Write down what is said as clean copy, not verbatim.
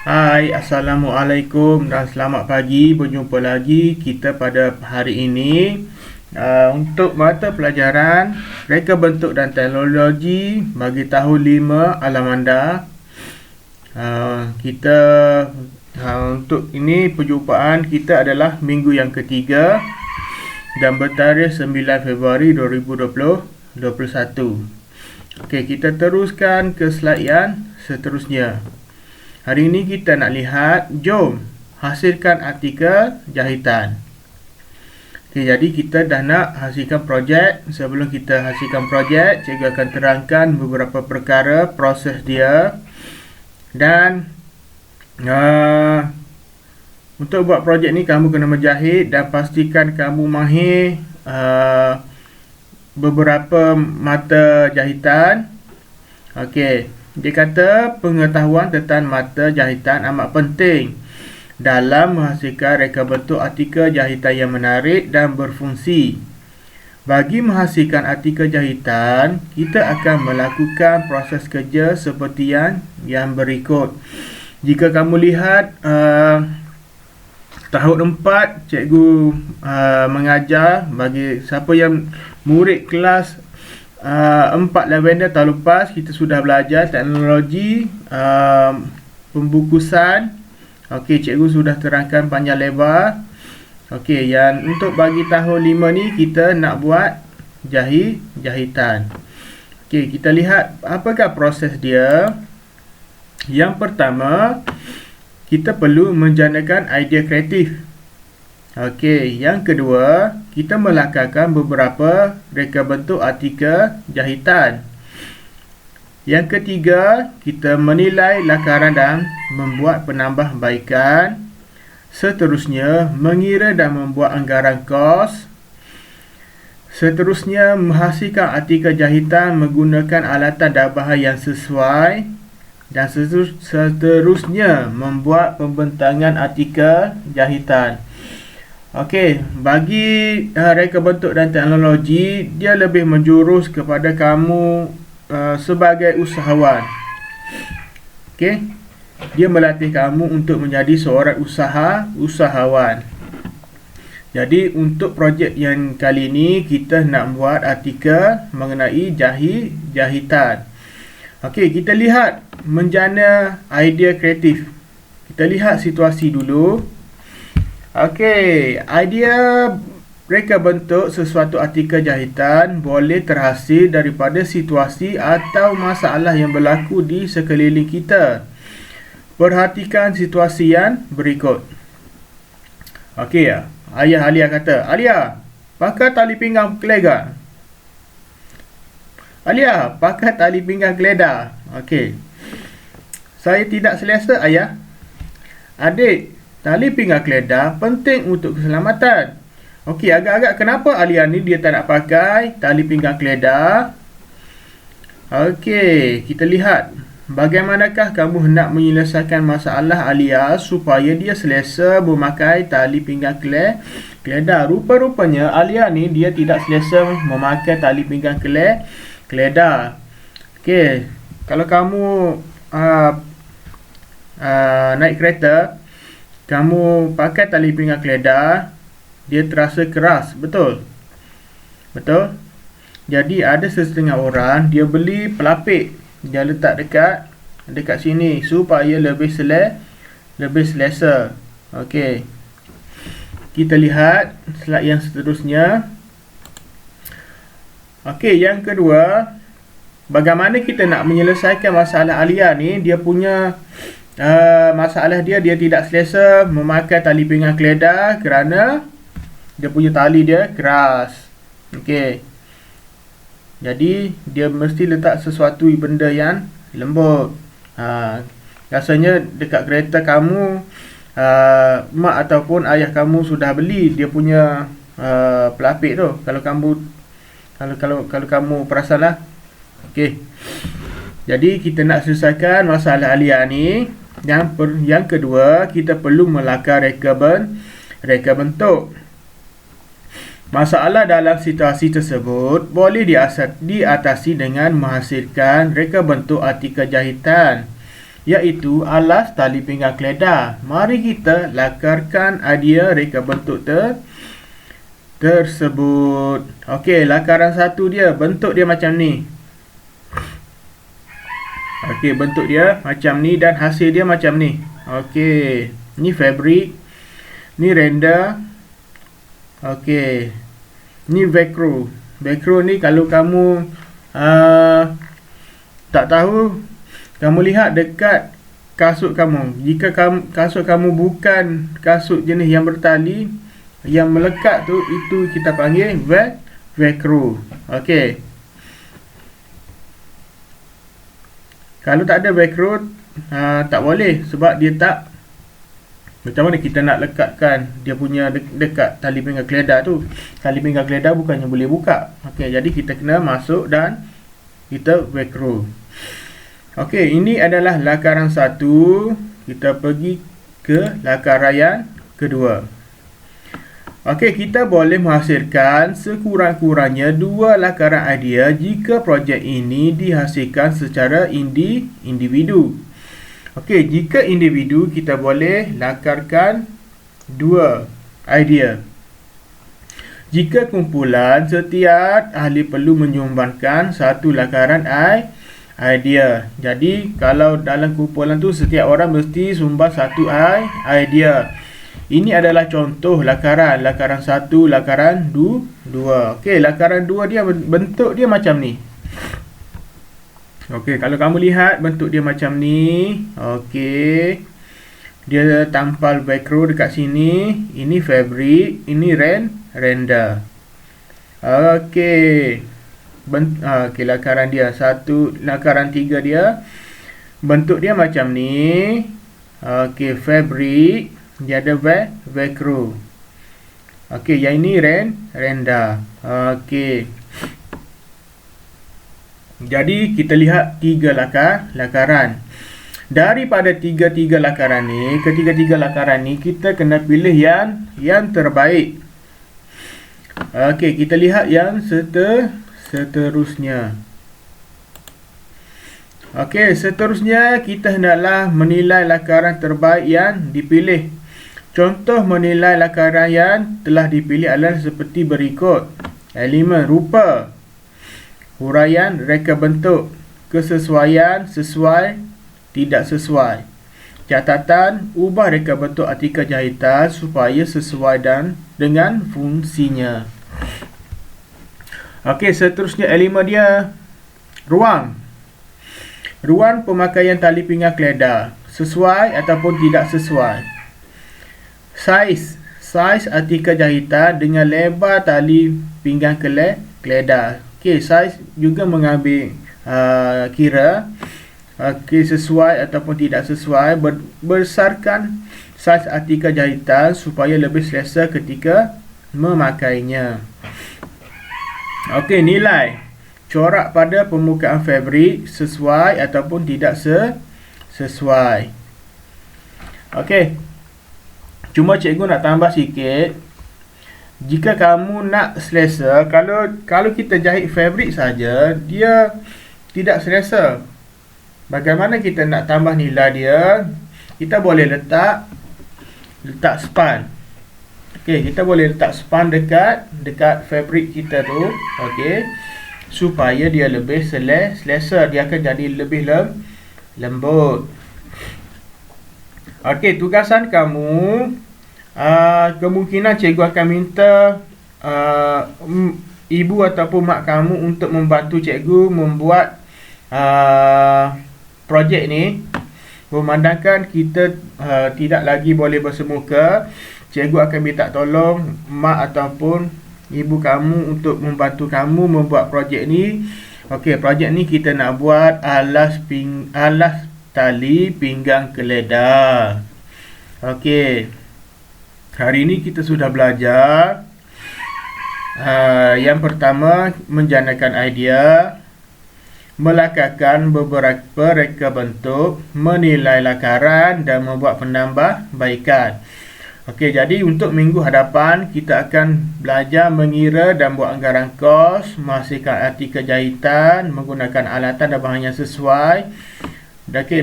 Hai, Assalamualaikum dan selamat pagi. Berjumpa lagi kita pada hari ini untuk mata pelajaran Reka Bentuk dan Teknologi bagi tahun 5 Alamanda. Kita untuk ini perjumpaan kita adalah minggu yang ketiga dan bertarikh 9 Februari 2021. Okey, kita teruskan ke slide yang seterusnya. Hari ini kita nak lihat, jom hasilkan artikel jahitan. Okay, jadi kita dah nak hasilkan projek. Sebelum kita hasilkan projek, cikgu akan terangkan beberapa perkara, proses dia. Dan untuk buat projek ni kamu kena menjahit dan pastikan kamu mahir beberapa mata jahitan. Okey. Dia kata pengetahuan tentang mata jahitan amat penting dalam menghasilkan reka bentuk artikel jahitan yang menarik dan berfungsi. Bagi menghasilkan artikel jahitan, kita akan melakukan proses kerja seperti yang berikut. Jika kamu lihat tahun 4, cikgu mengajar bagi siapa yang murid kelas 4 Lavender tahun lepas, kita sudah belajar teknologi pembukusan. Okey, cikgu sudah terangkan panjang lebar. Okey, yang untuk bagi tahun 5 ni kita nak buat jahitan. Okey, kita lihat apakah proses dia. Yang pertama, kita perlu menjanakan idea kreatif. Okey, yang kedua, kita melakarkan beberapa reka bentuk artikel jahitan. Yang ketiga, kita menilai lakaran dan membuat penambahbaikan. Seterusnya, mengira dan membuat anggaran kos. Seterusnya, menghasilkan artikel jahitan menggunakan alatan dan bahan yang sesuai. Dan seterusnya, membuat pembentangan artikel jahitan. Okey, bagi reka bentuk dan teknologi, dia lebih menjurus kepada kamu sebagai usahawan. Okey, dia melatih kamu untuk menjadi seorang usahawan. Jadi untuk projek yang kali ini, kita nak buat artikel mengenai jahitan. Okey, kita lihat menjana idea kreatif. Kita lihat situasi dulu. Okey, idea reka bentuk sesuatu artikel jahitan boleh terhasil daripada situasi atau masalah yang berlaku di sekeliling kita. Perhatikan situasi yang berikut. Okey, ayah Alia kata, "Alia, pakai tali pinggang keledar." "Alia, pakai tali pinggang keledar." Okey. "Saya tidak selesa, ayah." "Adik, tali pinggang keledar penting untuk keselamatan." Okey, agak-agak kenapa Alia ni dia tak nak pakai tali pinggang keledar? Okey, kita lihat. Bagaimanakah kamu hendak menyelesaikan masalah Alia supaya dia selesa memakai tali pinggang keledar? Rupa-rupanya Alia ni dia tidak selesa memakai tali pinggang keledar. Okey, kalau kamu naik kereta, kamu pakai tali pinggang keledar, dia terasa keras, betul? Betul? Jadi ada setengah orang, dia beli pelapik, dia letak dekat sini supaya lebih selesa. Okey. Kita lihat slide yang seterusnya. Okey, yang kedua, bagaimana kita nak menyelesaikan masalah Alia ni? Dia punya masalah dia tidak selesa memakai tali pinggang keledar kerana dia punya tali dia keras. Okey. Jadi dia mesti letak sesuatu benda yang lembut. Rasanya dekat kereta kamu, mak ataupun ayah kamu sudah beli dia punya pelapik tu. Kalau kamu perasanlah. Okey. Jadi kita nak selesaikan masalah Alia ni. Yang kedua, kita perlu melakar reka bentuk. Masalah dalam situasi tersebut boleh diatasi dengan menghasilkan reka bentuk artikel jahitan. iaitu alas tali pinggang keledar. Mari kita lakarkan idea reka bentuk tersebut. Okey, lakaran satu dia, bentuk dia macam ni. Okey, bentuk dia macam ni dan hasil dia macam ni. Okey, ni fabric, ni render. Okey, ni velcro. Velcro ni kalau kamu tak tahu, kamu lihat dekat kasut kamu. Jika kasut kamu bukan kasut jenis yang bertali, yang melekat tu, itu kita panggil velcro. Okey. Kalau tak ada velcro, tak boleh, sebab dia tak, macam mana kita nak lekatkan dia punya dekat tali pinggang keledar tu. Tali pinggang keledar bukannya boleh buka. Okey, jadi kita kena masuk dan kita velcro. Okey, ini adalah lakaran satu. Kita pergi ke lakaran yang kedua. Okey, kita boleh menghasilkan sekurang-kurangnya 2 lakaran idea jika projek ini dihasilkan secara individu. Okey, jika individu, kita boleh lakarkan 2 idea. Jika kumpulan, setiap ahli perlu menyumbangkan 1 lakaran idea. Jadi, kalau dalam kumpulan tu setiap orang mesti sumbang 1 idea. Ini adalah contoh lakaran 1, lakaran 2. Okey, lakaran 2 dia bentuk dia macam ni. Okey, kalau kamu lihat bentuk dia macam ni. Okey. Dia tampal velcro dekat sini. Ini fabric, ini render. Okey. Okey, lakaran dia 1, lakaran 3 dia. Bentuk dia macam ni. Okey, fabric, dia ada velcro. Okey, yang ini render. Okey. Jadi kita lihat 3 lakaran. Daripada tiga lakaran ni, ketiga-tiga lakaran ni kita kena pilih yang terbaik. Okey, kita lihat yang seterusnya. Okey, seterusnya kita hendaklah menilai lakaran terbaik yang dipilih. Contoh menilai lakaran yang telah dipilih adalah seperti berikut. Elemen, rupa, huraian, reka bentuk, kesesuaian, sesuai, tidak sesuai. Catatan, ubah reka bentuk artikel jahitan supaya sesuai dengan fungsinya. Okey, seterusnya elemen dia. Ruang. Ruang pemakaian tali pinggang keledar, sesuai ataupun tidak sesuai. Saiz artikel jahitan dengan lebar tali pinggang keledar. Okey, saiz juga mengambil kira sesuai ataupun tidak sesuai berdasarkan saiz artikel jahitan supaya lebih selesa ketika memakainya. Okey, nilai corak pada permukaan fabrik sesuai ataupun tidak sesuai. Okey, cuma cikgu nak tambah sikit. Jika kamu nak selesa, kalau kita jahit fabrik saja, dia tidak selesa. Bagaimana kita nak tambah nilai dia? Kita boleh letak span. Okey, kita boleh letak span dekat fabrik kita tu. Okey, supaya dia lebih selesa, dia akan jadi lebih lembut. Okey, tugasan kamu, kemungkinan cikgu akan minta ibu ataupun mak kamu untuk membantu cikgu membuat projek ni. Memandangkan kita tidak lagi boleh bersemuka, cikgu akan minta tolong mak ataupun ibu kamu untuk membantu kamu membuat projek ni. Okey, projek ni kita nak buat alas tali pinggang keledar. Okey, hari ini kita sudah belajar yang pertama, menjanakan idea, melakarkan beberapa reka bentuk, menilai lakaran dan membuat penambahbaikan. Okey, jadi untuk minggu hadapan kita akan belajar mengira dan buat anggaran kos, menghasilkan artikel jahitan, menggunakan alatan dan bahan yang sesuai. Okey.